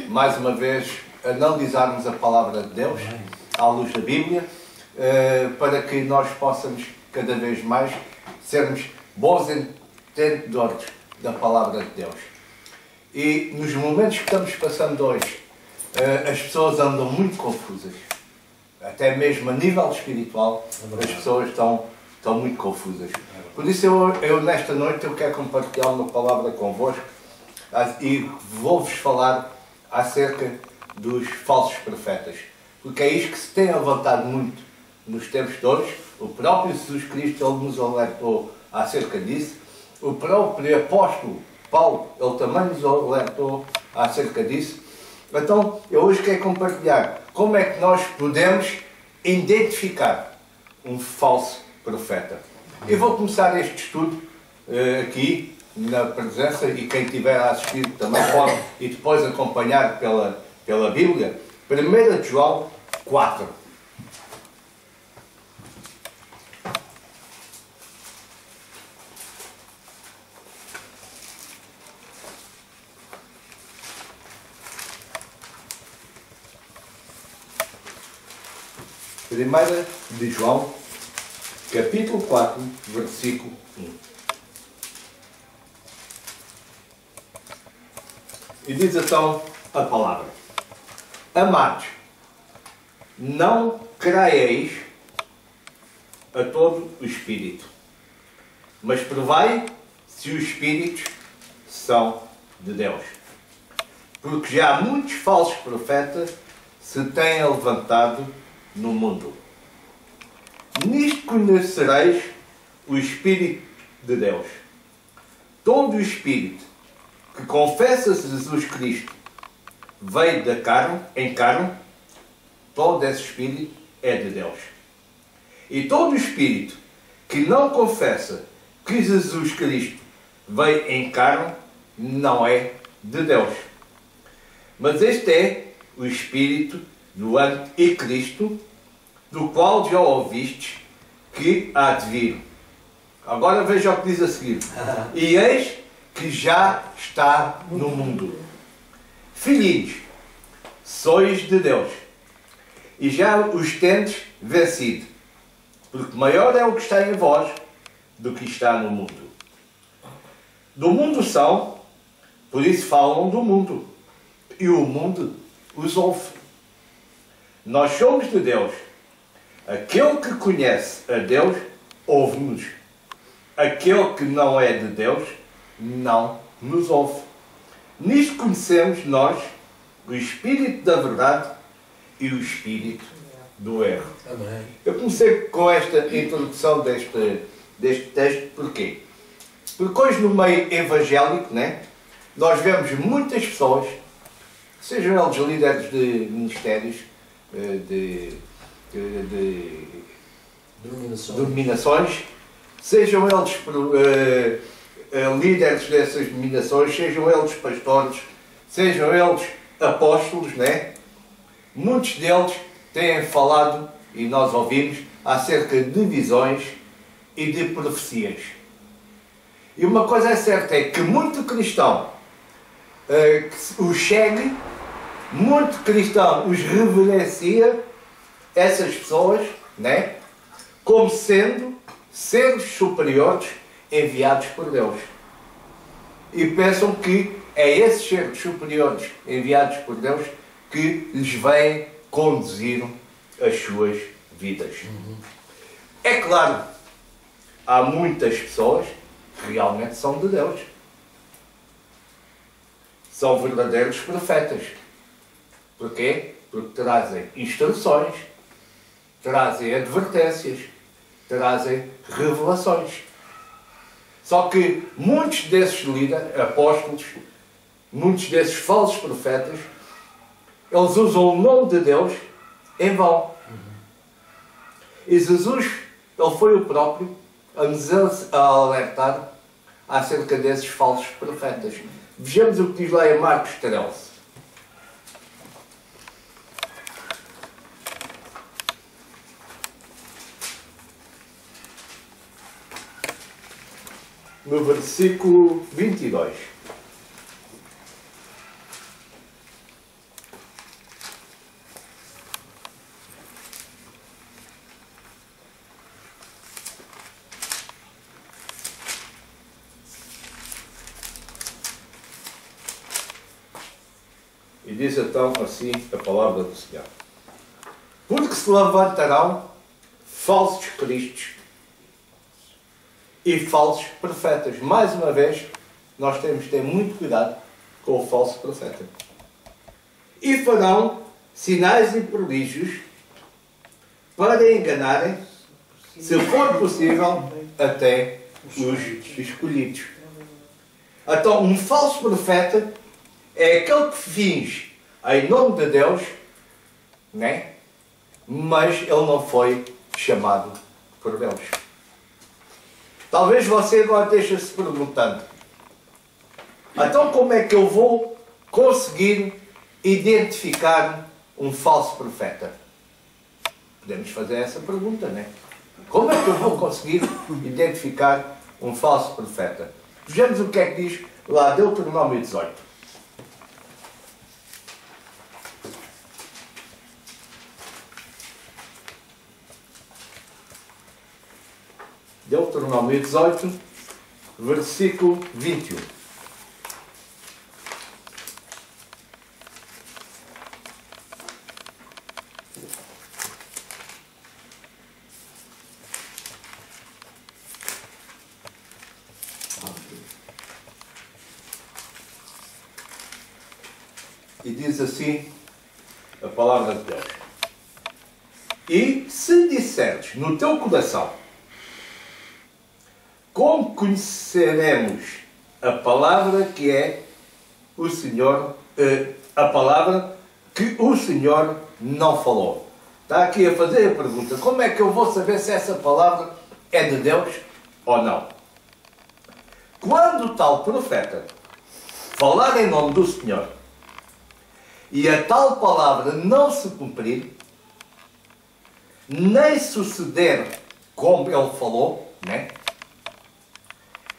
mais uma vez, analisarmos a Palavra de Deus à luz da Bíblia, para que nós possamos cada vez mais sermos bons entendedores da Palavra de Deus. E nos momentos que estamos passando hoje, as pessoas andam muito confusas. Até mesmo a nível espiritual, as pessoas estão muito confusas. Por isso eu nesta noite eu quero compartilhar uma palavra convosco e vou-vos falar acerca dos falsos profetas. Porque é isto que se tem levantado muito nos tempos de hoje. O próprio Jesus Cristo, ele nos alertou acerca disso. O próprio apóstolo Paulo, ele também nos alertou acerca disso. Então, eu hoje quero compartilhar como é que nós podemos identificar um falso profeta. Eu vou começar este estudo aqui, na presença, e quem estiver a assistir também pode, e depois acompanhar pela Bíblia. 1 João 4. Primeira de João, capítulo 4, versículo 1. E diz então a palavra: Amados, não creieis a todo o Espírito, mas provai se os Espíritos são de Deus. Porque já muitos falsos profetas se têm levantado no mundo. Nisto conhecereis o Espírito de Deus. Todo o Espírito que confessa Jesus Cristo veio da carne, em carne, todo esse Espírito é de Deus. E todo o Espírito que não confessa que Jesus Cristo veio em carne, não é de Deus. Mas este é o Espírito do Anticristo, do qual já ouvistes que há de vir. Agora veja o que diz a seguir. E eis que já está no mundo. Filhinhos, sois de Deus, e já os tendes vencido, porque maior é o que está em vós do que está no mundo. Do mundo são, por isso falam do mundo, e o mundo os ouve. Nós somos de Deus. Aquele que conhece a Deus, ouve-nos. Aquele que não é de Deus, não nos ouve. Nisto conhecemos nós o Espírito da verdade e o Espírito do erro. Amém. Eu comecei com esta introdução deste texto, porquê? Porque hoje no meio evangélico, né, nós vemos muitas pessoas, sejam eles líderes de ministérios, de denominações, sejam eles líderes dessas denominações, sejam eles pastores, sejam eles apóstolos, né? Muitos deles têm falado, e nós ouvimos, acerca de visões e de profecias. E uma coisa é certa, é que muito cristão os segue, muito cristão os reverencia, essas pessoas, né, como sendo seres superiores enviados por Deus. E pensam que é esses seres superiores enviados por Deus que lhes vêm conduzir as suas vidas. É claro, há muitas pessoas que realmente são de Deus. São verdadeiros profetas. Porquê? Porque trazem instruções, trazem advertências, trazem revelações. Só que muitos desses líderes, apóstolos, muitos desses falsos profetas, eles usam o nome de Deus em vão. E Jesus, ele foi o próprio a nos alertar acerca desses falsos profetas. Vejamos o que diz lá em Marcos 13. No versículo 22. E diz então assim a palavra do Senhor. Porque se levantarão falsos cristos e falsos profetas. Mais uma vez, nós temos de ter muito cuidado com o falso profeta. E farão sinais e prodígios para enganarem, se for possível, até os escolhidos. Então, um falso profeta é aquele que finge em nome de Deus, né? Mas ele não foi chamado por Deus. Talvez você agora esteja-se perguntando: então como é que eu vou conseguir identificar um falso profeta? Podemos fazer essa pergunta, não é? Como é que eu vou conseguir identificar um falso profeta? Vejamos o que é que diz lá Deuteronômio 18. Deuteronômio 18, versículo 21. E diz assim a palavra de Deus. E se disseres no teu coração: como conheceremos a palavra que é o Senhor, a palavra que o Senhor não falou? Está aqui a fazer a pergunta: como é que eu vou saber se essa palavra é de Deus ou não? Quando tal profeta falar em nome do Senhor e a tal palavra não se cumprir, nem suceder como ele falou, né?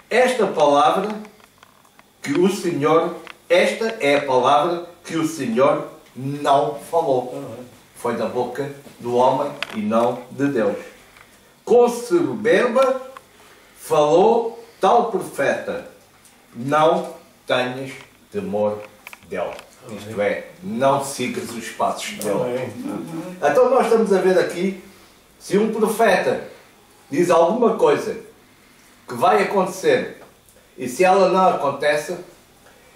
Esta é a palavra que o Senhor não falou. Foi da boca do homem e não de Deus. Com soberba falou tal profeta: não tenhas temor dele. Isto é, não sigas os passos dele. Então nós estamos a ver aqui, se um profeta diz alguma coisa que vai acontecer, e se ela não acontece,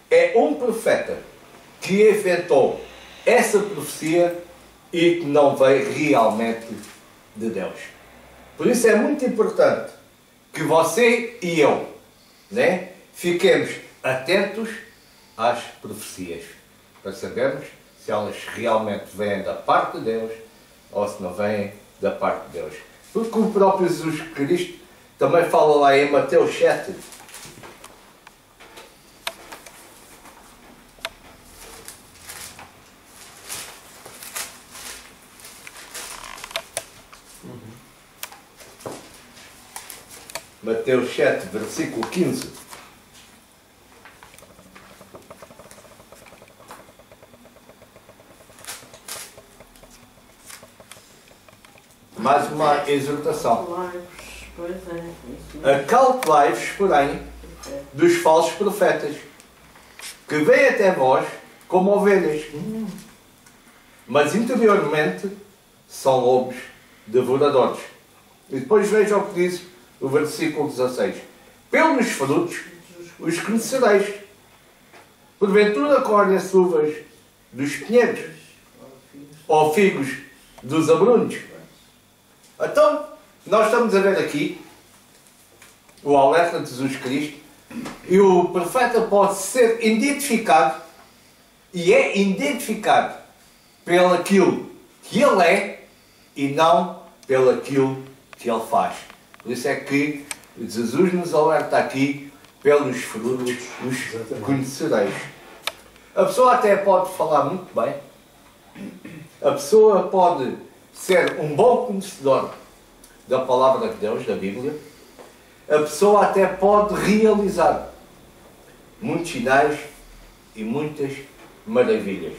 é um profeta que inventou essa profecia e que não veio realmente de Deus. Por isso é muito importante que você e eu, né, fiquemos atentos às profecias, para sabermos se elas realmente vêm da parte de Deus ou se não vêm da parte de Deus. Porque o próprio Jesus Cristo também fala lá em Mateus 7. Mateus 7, versículo 15. Mais uma exortação. Acautelai-vos, porém, dos falsos profetas, que vêm até vós como ovelhas, mas interiormente são lobos devoradores. E depois veja o que diz o versículo 16. Pelos frutos os conhecereis. Porventura colhem-se uvas dos pinheiros, ou figos dos abrunhos. Então, nós estamos a ver aqui o alerta de Jesus Cristo, e o profeta pode ser identificado, e é identificado pelo aquilo que ele é e não pelo aquilo que ele faz. Por isso é que Jesus nos alerta aqui: pelos frutos os conhecereis. A pessoa até pode falar muito bem, a pessoa pode ser um bom conhecedor da palavra de Deus, da Bíblia, a pessoa até pode realizar muitos sinais e muitas maravilhas.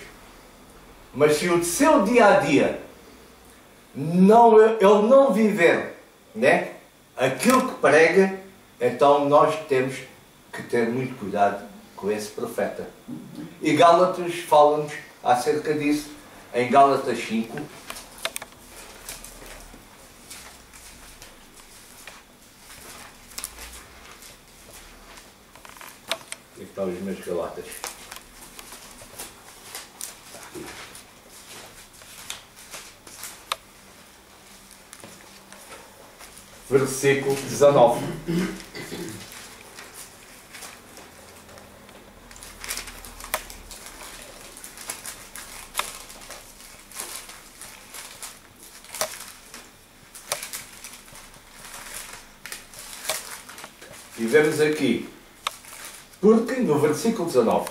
Mas se o seu dia-a-dia ele não viver, né, aquilo que prega, então nós temos que ter muito cuidado com esse profeta. E Gálatas fala-nos acerca disso em Gálatas 5. Aqui estão os meus Galatas. Versículo 19. E vemos aqui, porque, no versículo 19,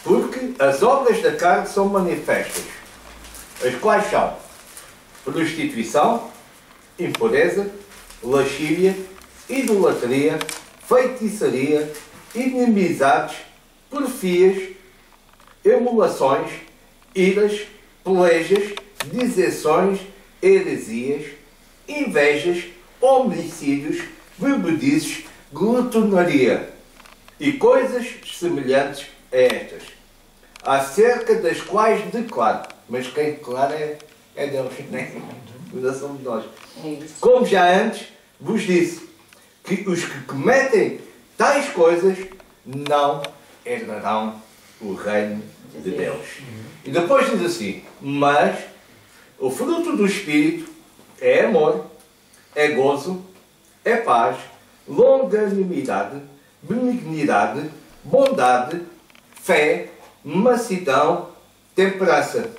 porque as obras da carne são manifestas, as quais são prostituição, impureza, lascívia, idolatria, feitiçaria, inimizades, porfias, emulações, iras, pelejas, dizensões, heresias, invejas, homicídios, bebedices, glutonaria e coisas semelhantes a estas, acerca das quais declaro, mas quem declara é Deus, não somos nós. Como já antes vos disse, que os que cometem tais coisas não herdarão o reino de Deus. E depois diz assim, mas o fruto do Espírito é amor, é gozo, é paz, longanimidade, benignidade, bondade, fé, mansidão, temperança.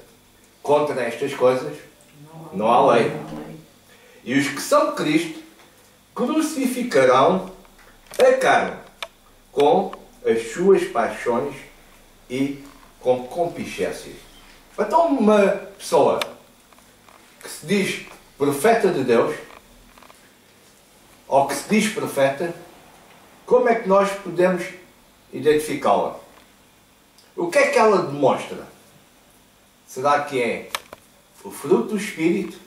Contra estas coisas não há lei. E os que são de Cristo crucificarão a carne com as suas paixões e com concupiscências. Então uma pessoa que se diz profeta de Deus, ou que se diz profeta, como é que nós podemos identificá-la? O que é que ela demonstra? Será que é o fruto do Espírito?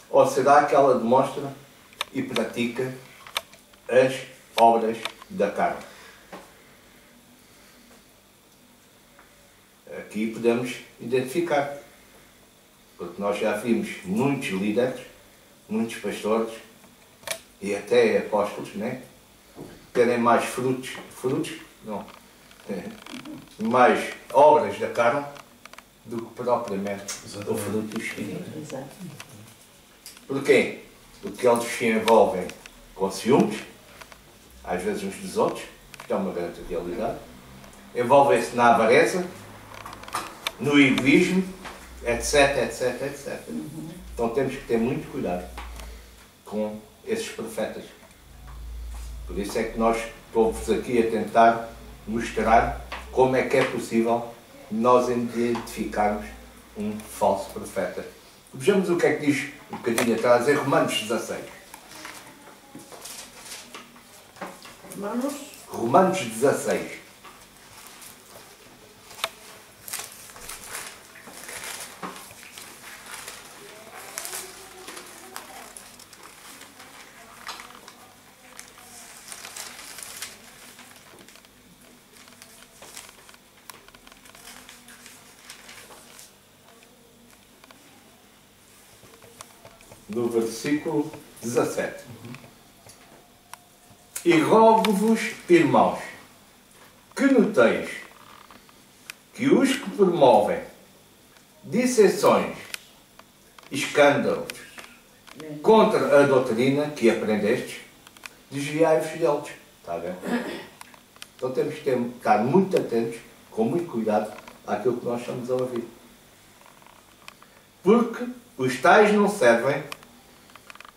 Ou será que ela demonstra e pratica as obras da carne? Aqui podemos identificar. Porque nós já vimos muitos líderes, muitos pastores e até apóstolos, né? Terem mais frutos, não, mais obras da carne do que propriamente o fruto do Espírito. Porquê? Porque eles se envolvem com ciúmes, às vezes uns dos outros, isto é uma grande realidade, envolvem-se na avareza, no egoísmo, etc, etc, etc. Então temos que ter muito cuidado com esses profetas. Por isso é que nós estou-vos aqui a tentar mostrar como é que é possível nós identificarmos um falso profeta. Vejamos o que é que diz um bocadinho atrás em Romanos 16. Romanos 16. No versículo 17. E rogo-vos, irmãos, que noteis que os que promovem dissensões, escândalos contra a doutrina que aprendestes, desviai-vos deles. Está bem? Então temos que estar muito atentos, com muito cuidado, àquilo que nós estamos a ouvir. Porque os tais não servem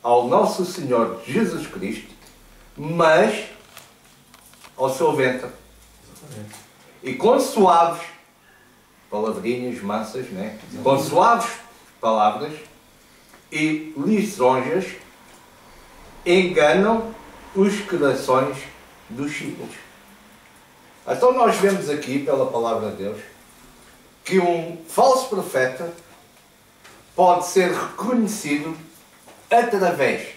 ao nosso Senhor Jesus Cristo, mas ao seu ventre. E com suaves palavrinhas mansas, né? Com suaves palavras e lisonjas, enganam os corações dos simples. Então nós vemos aqui, pela palavra de Deus, que um falso profeta pode ser reconhecido através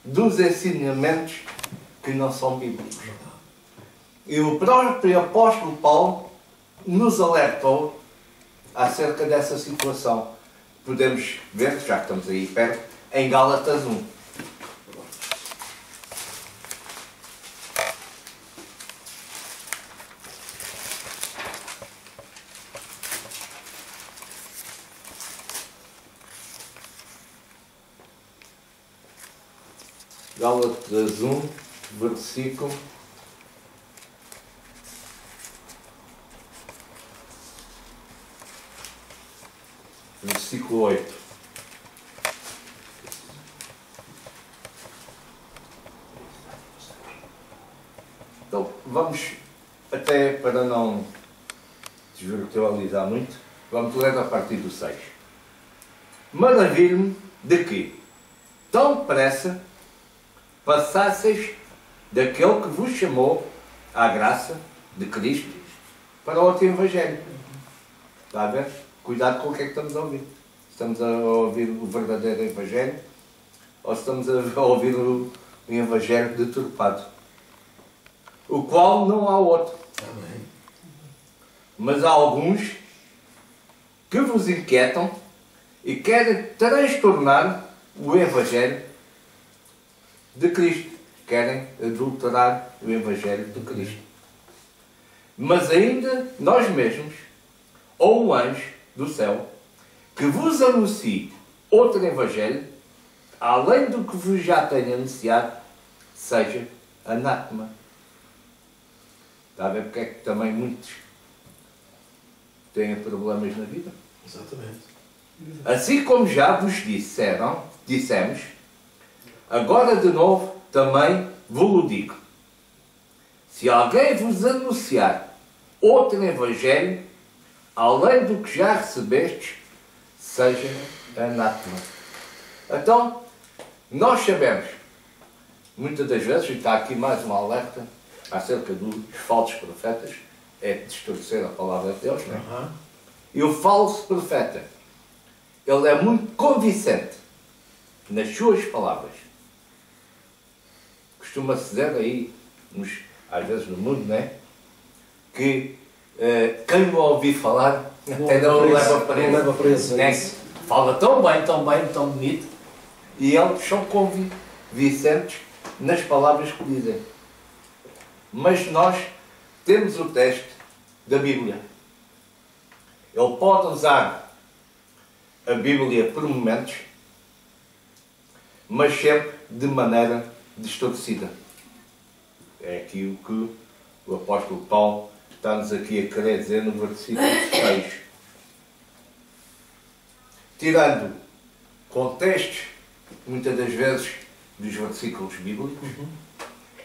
dos ensinamentos que não são bíblicos. E o próprio apóstolo Paulo nos alertou acerca dessa situação. Podemos ver, já que estamos aí perto, em Gálatas 1. Gálatas 1, versículo 8. Então, vamos, até para não desvirtualizar muito, vamos ler a partir do 6. Maravilho-me de que, tão depressa, passasseis daquele que vos chamou à graça de Cristo para outro Evangelho. Está a ver? Cuidado com o que é que estamos a ouvir. Estamos a ouvir o verdadeiro Evangelho ou estamos a ouvir o Evangelho deturpado, o qual não há outro. Amém. Mas há alguns que vos inquietam e querem transtornar o Evangelho de Cristo. Querem adulterar o Evangelho de Cristo. Mas ainda nós mesmos, ou um anjo do céu, que vos anuncie outro Evangelho, além do que vos já tenho anunciado, seja anátema. Está a ver porque é que também muitos têm problemas na vida? Exatamente. Assim como já vos dissemos, agora de novo também vos digo. Se alguém vos anunciar outro Evangelho, além do que já recebestes, seja anátema. Então, nós sabemos, muitas das vezes, e está aqui mais uma alerta acerca dos falsos profetas, é distorcer a palavra de Deus, não é? E o falso profeta, ele é muito convincente nas suas palavras. Costuma-se dizer aí, às vezes no mundo, não é? Que quem o ouvir falar até não o leva preso. Né? Fala tão bem, tão bonito, e eles são convincentes nas palavras que dizem. Mas nós temos o texto da Bíblia. Ele pode usar a Bíblia por momentos, mas sempre de maneira distorcida. É aqui o que o apóstolo Paulo está-nos aqui a querer dizer no versículo 6. Tirando contextos, muitas das vezes, dos versículos bíblicos,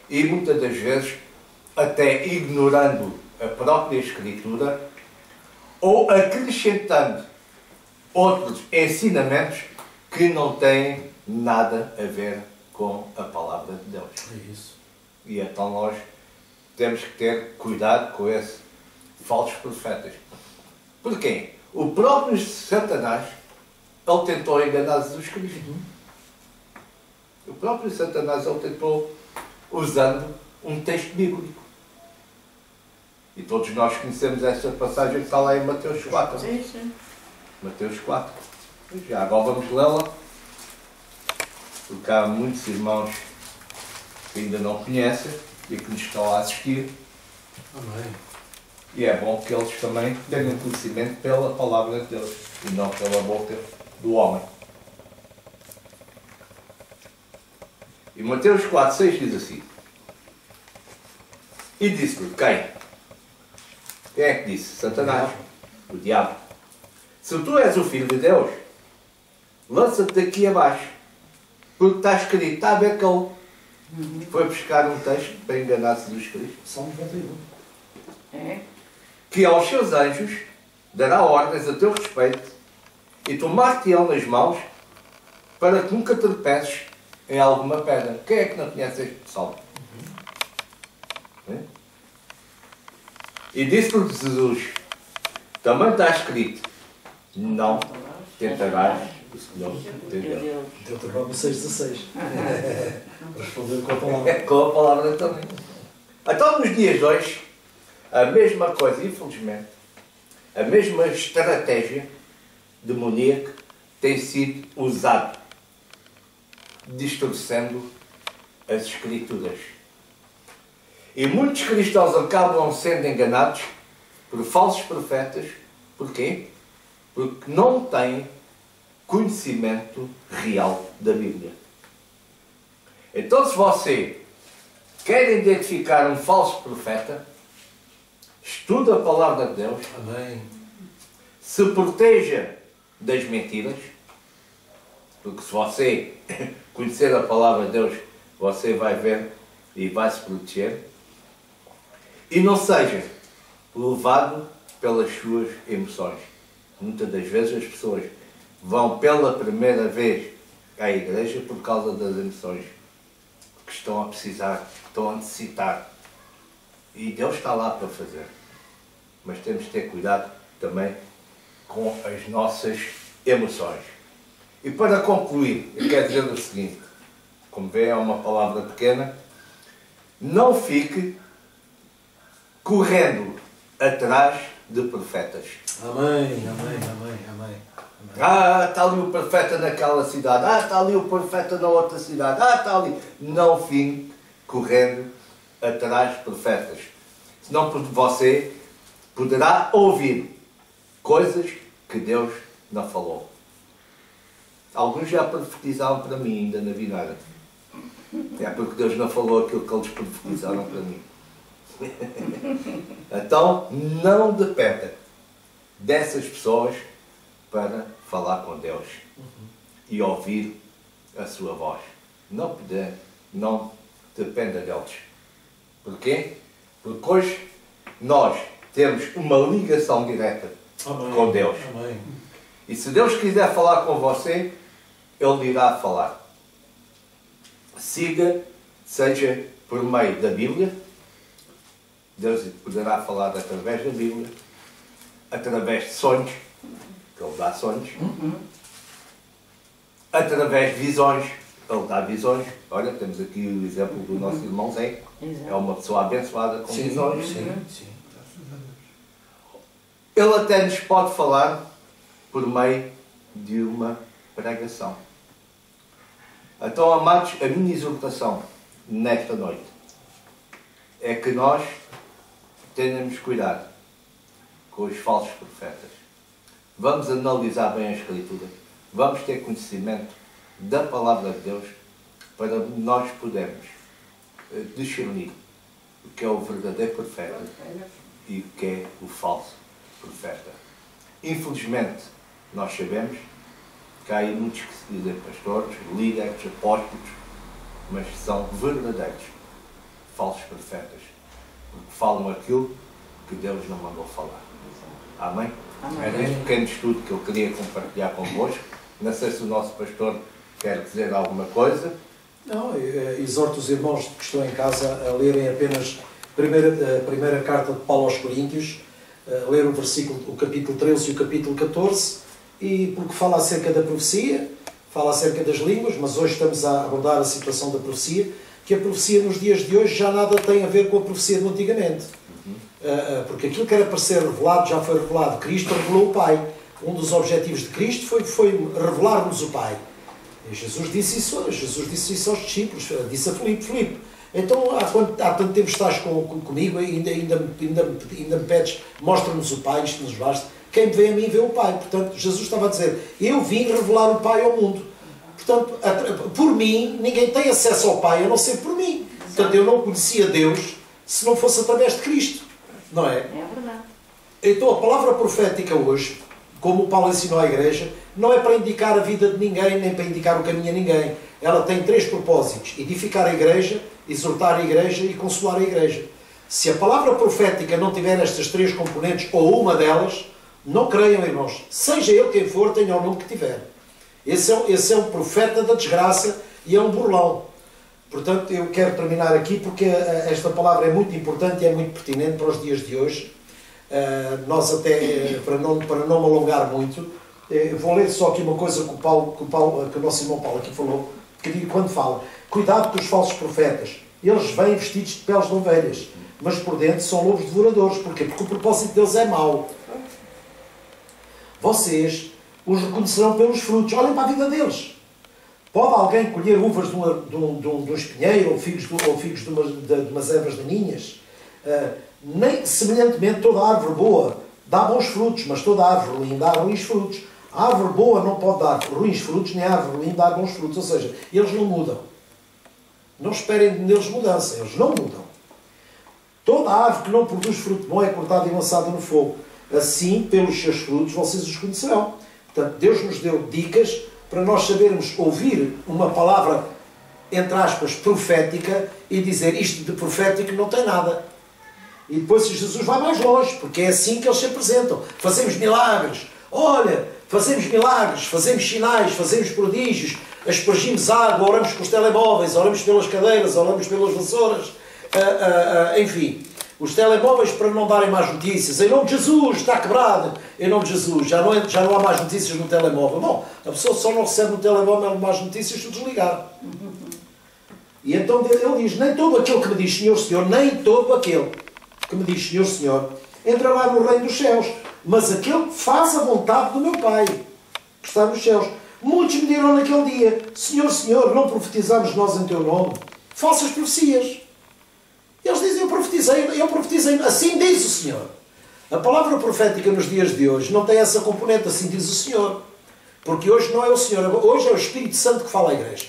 e muitas das vezes até ignorando a própria Escritura, ou acrescentando outros ensinamentos que não têm nada a ver com a palavra de Deus. É isso. E então nós temos que ter cuidado com esses falsos profetas. Porquê? O próprio Satanás, ele tentou enganar Jesus Cristo. O próprio Satanás, ele tentou usando um texto bíblico. E todos nós conhecemos esta passagem que está lá em Mateus 4. Sim. Mateus 4. Já agora vamos lê-la, porque há muitos irmãos que ainda não conhecem e que nos estão a assistir. Amém. E é bom que eles também tenham conhecimento pela palavra de Deus e não pela boca do homem. E Mateus 4,6 diz assim: E disse-lhe quem? Quem é que disse? Satanás, o diabo. Se tu és o Filho de Deus, lança-te daqui abaixo, porque está escrito. Está a ver que ele foi buscar um texto para enganar Jesus Cristo? Salmo 91. É? Que aos seus anjos dará ordens a teu respeito e tomar-te-ão nas mãos para que nunca tropeces em alguma pedra. Quem é que não conhece este salmo? E disse-lhe Jesus, também está escrito, não tentarás o Senhor teu Deus. Deuteronômio 6,16. Respondeu com a palavra. Com a palavra também. Então nos dias de hoje, a mesma coisa, infelizmente, a mesma estratégia demoníaca tem sido usada, distorcendo as Escrituras. E muitos cristãos acabam sendo enganados por falsos profetas. Porquê? Porque não têm conhecimento real da Bíblia. Então, se você quer identificar um falso profeta, estude a palavra de Deus. Amém. Se proteja das mentiras, porque se você conhecer a palavra de Deus, você vai ver e vai se proteger. E não seja levado pelas suas emoções. Muitas das vezes as pessoas vão pela primeira vez à igreja por causa das emoções, que estão a precisar, estão a necessitar. E Deus está lá para fazer. Mas temos de ter cuidado também com as nossas emoções. E para concluir, eu quero dizer o seguinte, como vê, é uma palavra pequena: não fique correndo atrás de profetas. Amém, amém, amém, amém. Ah, está ali o profeta naquela cidade. Ah, está ali o profeta na outra cidade. Ah, está ali. Não fique correndo atrás de profetas. Senão você poderá ouvir coisas que Deus não falou. Alguns já profetizaram para mim ainda na vinagre. É porque Deus não falou aquilo que eles profetizaram para mim. Então, não dependa dessas pessoas para falar com Deus e ouvir a sua voz. Não dependa deles. Porquê? Porque hoje nós temos uma ligação direta com Deus. Amém. E se Deus quiser falar com você, Ele irá falar. Siga, seja por meio da Bíblia. Deus poderá falar através da Bíblia, através de sonhos, que Ele dá sonhos, através de visões, Ele dá visões. Olha, temos aqui o exemplo do nosso irmão Zé. É uma pessoa abençoada com visões. Sim. Ele até nos pode falar por meio de uma pregação. Então, amados, a minha exortação nesta noite é que nós tenhamos cuidado com os falsos profetas. Vamos analisar bem a Escritura. Vamos ter conhecimento da Palavra de Deus para nós podermos discernir o que é o verdadeiro profeta e o que é o falso profeta. Infelizmente, nós sabemos que há aí muitos que se dizem pastores, líderes, apóstolos, mas são verdadeiros falsos profetas, porque falam aquilo que Deus não mandou falar. Amém? Era este pequeno estudo que eu queria compartilhar convosco. Não sei se o nosso pastor quer dizer alguma coisa. Não, exorto os irmãos que estão em casa a lerem apenas a primeira carta de Paulo aos Coríntios, ler o capítulo 13 e o capítulo 14, e porque fala acerca da profecia, fala acerca das línguas, mas hoje estamos a abordar a situação da profecia, que a profecia nos dias de hoje já nada tem a ver com a profecia do antigamente. Porque aquilo que era para ser revelado já foi revelado. Cristo revelou o Pai. Um dos objetivos de Cristo foi revelar-nos o Pai. E Jesus disse isso aos discípulos, disse a Filipe, então há tanto tempo estás comigo, ainda me pedes, mostra-nos o Pai, isto nos basta. Quem me vê a mim vê o Pai. Portanto, Jesus estava a dizer, eu vim revelar o Pai ao mundo. Portanto, por mim, ninguém tem acesso ao Pai a não ser por mim. Portanto, eu não conhecia Deus se não fosse através de Cristo. Não é? É verdade. Então, a palavra profética hoje, como o Paulo ensinou à igreja, não é para indicar a vida de ninguém, nem para indicar o caminho a ninguém. Ela tem 3 propósitos: edificar a igreja, exortar a igreja e consolar a igreja. Se a palavra profética não tiver estas 3 componentes, ou uma delas, não creiam, irmãos. Seja ele quem for, tenha o nome que tiver. Esse é um profeta da desgraça e é um burlão. Portanto, eu quero terminar aqui porque esta palavra é muito importante e é muito pertinente para os dias de hoje. Nós até, para não me alongar muito, vou ler só aqui uma coisa que o nosso irmão Paulo aqui falou, que quando fala, cuidado com os falsos profetas, eles vêm vestidos de peles de ovelhas, mas por dentro são lobos devoradores. Porquê? Porque o propósito deles é mau. Vocês os reconhecerão pelos frutos. Olhem para a vida deles. Pode alguém colher uvas de um espinheiro ou figos de umas ervas daninhas? Nem semelhantemente toda árvore boa dá bons frutos, mas toda árvore ruim dá ruins frutos. A árvore boa não pode dar ruins frutos, nem a árvore ruim dar bons frutos. Ou seja, eles não mudam. Não esperem neles mudança, eles não mudam. Toda árvore que não produz fruto bom é cortada e lançada no fogo. Assim, pelos seus frutos, vocês os conhecerão. Portanto, Deus nos deu dicas para nós sabermos ouvir uma palavra, entre aspas, profética e dizer isto de profético não tem nada. E depois Jesus vai mais longe, porque é assim que eles se apresentam. Fazemos milagres. Olha, fazemos milagres, fazemos sinais, fazemos prodígios, aspergimos água, oramos com os telemóveis, oramos pelas cadeiras, oramos pelas vassouras. Enfim, os telemóveis para não darem mais notícias. Em nome de Jesus, está quebrado. Em nome de Jesus, já não há mais notícias no telemóvel. Bom, a pessoa só não recebe no telemóvel mais notícias se desligar. E então ele diz, nem todo aquele que me diz Senhor, Senhor, nem todo aquele que me diz Senhor, Senhor, entrará no reino dos céus, mas aquele que faz a vontade do meu Pai, que está nos céus. Muitos me dirão naquele dia, Senhor, Senhor, não profetizamos nós em teu nome? Falsas profecias. Eles dizem, eu profetizei, assim diz o Senhor. A palavra profética nos dias de hoje não tem essa componente, assim diz o Senhor. Porque hoje não é o Senhor, hoje é o Espírito Santo que fala à igreja.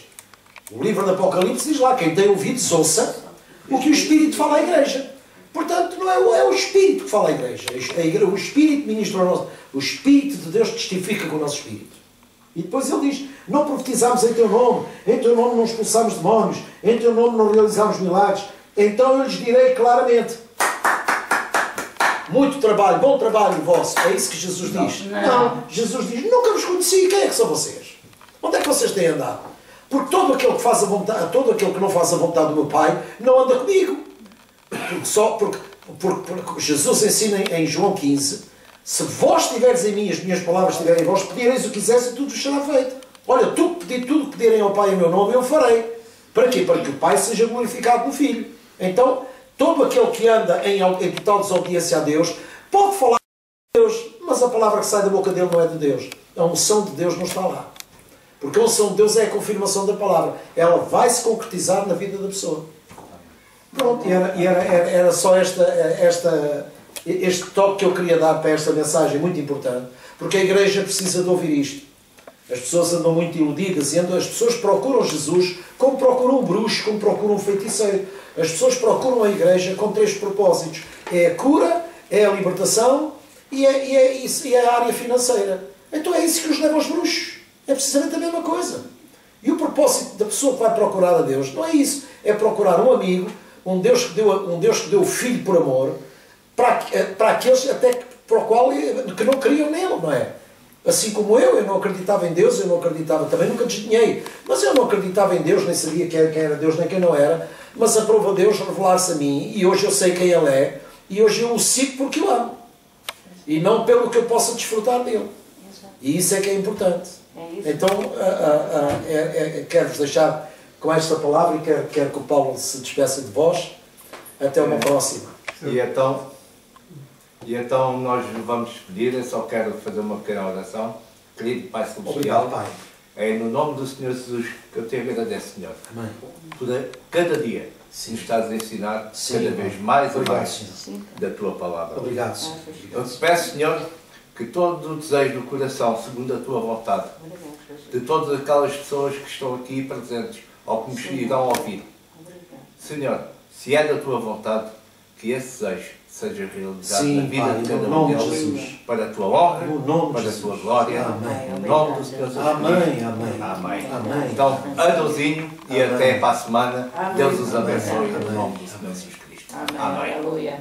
O livro do Apocalipse diz lá, quem tem ouvidos ouça o que o Espírito fala à igreja. Portanto, não é o Espírito que fala à igreja. O Espírito ministra ao nosso. O Espírito de Deus testifica com o nosso Espírito. E depois ele diz, não profetizamos em teu nome não expulsamos demónios, em teu nome não realizamos milagres. Então eu lhes direi claramente, muito trabalho, bom trabalho vosso. É isso que Jesus diz. Não. Jesus diz, nunca vos conheci. Quem é que são vocês? Onde é que vocês têm andado? Porque todo aquele que faz a vontade, todo aquele que não faz a vontade do meu Pai, não anda comigo. Porque Jesus ensina em João 15, se vós estiveres em mim, as minhas palavras estiverem em vós, pedireis o que quiseres e tudo vos será feito. Olha, tudo que pedirem ao Pai em meu nome, eu farei. Para quê? Para que o Pai seja glorificado no Filho. Então, todo aquele que anda em total desobediência a Deus, pode falar de Deus, mas a palavra que sai da boca dele não é de Deus. A unção de Deus não está lá. Porque a unção de Deus é a confirmação da palavra. Ela vai se concretizar na vida da pessoa. Pronto, era só este toque que eu queria dar para esta mensagem muito importante, porque a igreja precisa de ouvir isto. As pessoas andam muito iludidas e as pessoas procuram Jesus como procuram um bruxo, como procuram um feiticeiro. As pessoas procuram a igreja com 3 propósitos. É a cura, é a libertação e é a área financeira. Então é isso que os leva aos bruxos. É precisamente a mesma coisa. E o propósito da pessoa que vai procurar a Deus não é isso. É procurar um amigo, um Deus que deu o Filho por amor, para aqueles até para o qual que não criam nele, não é? Assim como eu não acreditava em Deus, eu não acreditava, também nunca desdenhei, mas eu não acreditava em Deus, nem sabia quem era Deus, nem quem não era, mas aprova Deus revelar-se a mim, e hoje eu sei quem Ele é, e hoje eu o sigo porque o amo, e não pelo que eu possa desfrutar dele. E isso é que é importante. Então, quero-vos deixar com esta palavra e quero que o Paulo se despeça de vós. Até uma próxima. E então nós vamos pedir, eu só quero fazer uma pequena oração. Querido Pai Celestial, obrigado, Pai. É no nome do Senhor Jesus que eu te agradeço, Senhor. Amém. Por cada dia nos estás a ensinar cada vez mais e mais da Tua Palavra. Obrigado, Senhor. Eu te peço, Senhor, que todo o desejo do coração, segundo a Tua vontade, de todas aquelas pessoas que estão aqui presentes ou que nos irão ouvir, Senhor, se é da Tua vontade, que esse desejo seja realizado na vida de cada um deles, para a Tua honra, para a Tua glória, no nome do Senhor Jesus. Amém. Então, adeusinho e até para a semana. Deus os abençoe no nome do Senhor Jesus Cristo. Amém.